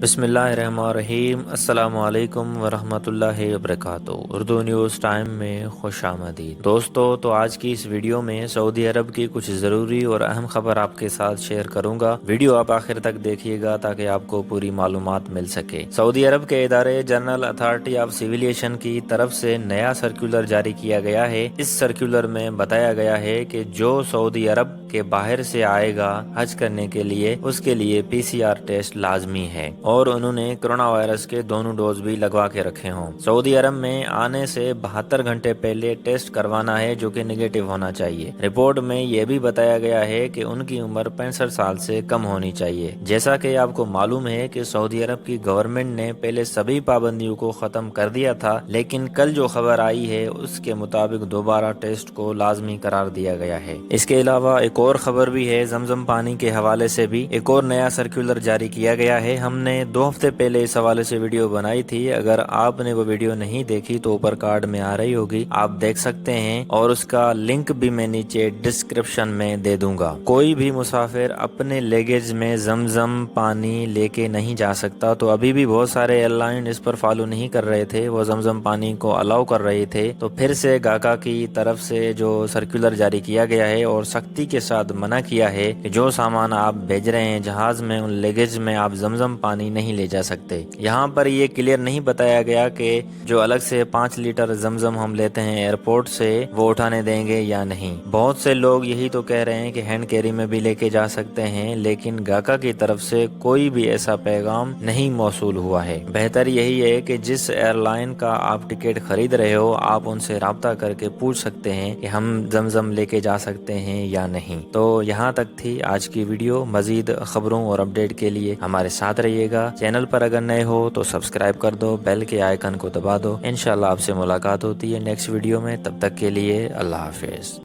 بسم اللہ الرحمن الرحیم۔ السلام علیکم ورحمۃ اللہ وبرکاتہ۔ اردو نیوز ٹائم میں خوش آمدید دوستو۔ تو آج کی اس ویڈیو میں سعودی عرب کی کچھ ضروری اور اہم خبر آپ کے ساتھ شیئر کروں گا۔ ویڈیو آپ آخر تک دیکھیے گا تاکہ آپ کو پوری معلومات مل سکے۔ سعودی عرب کے ادارے General Authority of Civil Aviation کی طرف سے نیا سرکولر جاری کیا گیا ہے۔ اس سرکولر میں بتایا گیا ہے کہ جو سعودی عرب کے باہر سے آئے گا حج کرنے کے لیے، اس کے لیے PCR ٹیسٹ لازمی ہے اور انہوں نے کرونا وائرس کے دونوں ڈوز بھی لگوا کے رکھے ہوں۔ سعودی عرب میں آنے سے 72 گھنٹے پہلے ٹیسٹ کروانا ہے جو کہ نگیٹو ہونا چاہیے۔ رپورٹ میں یہ بھی بتایا گیا ہے کہ ان کی عمر 65 سال سے کم ہونی چاہیے۔ جیسا کہ آپ کو معلوم ہے کہ سعودی عرب کی گورنمنٹ نے پہلے سبھی پابندیوں کو ختم کر دیا تھا، لیکن کل جو خبر آئی ہے اس کے مطابق دوبارہ ٹیسٹ کو لازمی قرار دیا گیا ہے۔ اس کے علاوہ ایک اور خبر بھی ہے، زمزم پانی کے حوالے سے بھی ایک اور نیا سرکولر جاری کیا گیا ہے۔ ہم نے 2 ہفتے پہلے اس حوالے سے ویڈیو بنائی تھی، اگر آپ نے وہ ویڈیو نہیں دیکھی تو اوپر کارڈ میں آ رہی ہوگی، آپ دیکھ سکتے ہیں، اور اس کا لنک بھی میں نیچے ڈسکرپشن میں دے دوں گا۔ کوئی بھی مسافر اپنے لیگیج میں زمزم پانی لے کے نہیں جا سکتا، تو ابھی بھی بہت سارے ایئر لائن اس پر فالو نہیں کر رہے تھے، وہ زمزم پانی کو الاؤ کر رہے تھے۔ تو پھر سے گاکا کی طرف سے جو سرکولر جاری کیا گیا ہے اور سختی کے ساتھ منع کیا ہے کہ جو سامان آپ بھیج رہے ہیں جہاز میں، ان لیگیج میں آپ زمزم پانی نہیں لے جا سکتے۔ یہاں پر یہ کلیئر نہیں بتایا گیا کہ جو الگ سے 5 لیٹر زمزم ہم لیتے ہیں ایئرپورٹ سے، وہ اٹھانے دیں گے یا نہیں۔ بہت سے لوگ یہی تو کہہ رہے ہیں کہ ہینڈ کیری میں بھی لے کے جا سکتے ہیں، لیکن گاکا کی طرف سے کوئی بھی ایسا پیغام نہیں موصول ہوا ہے۔ بہتر یہی ہے کہ جس ایئر لائن کا آپ ٹکٹ خرید رہے ہو، آپ ان سے رابطہ کر کے پوچھ سکتے ہیں کہ ہم زمزم لے کے جا سکتے ہیں یا نہیں۔ تو یہاں تک تھی آج کی ویڈیو۔ مزید خبروں اور اپڈیٹ کے لیے ہمارے ساتھ رہیے گا۔ چینل پر اگر نئے ہو تو سبسکرائب کر دو، بیل کے آئیکن کو دبا دو۔ انشاءاللہ آپ سے ملاقات ہوتی ہے نیکسٹ ویڈیو میں، تب تک کے لیے اللہ حافظ۔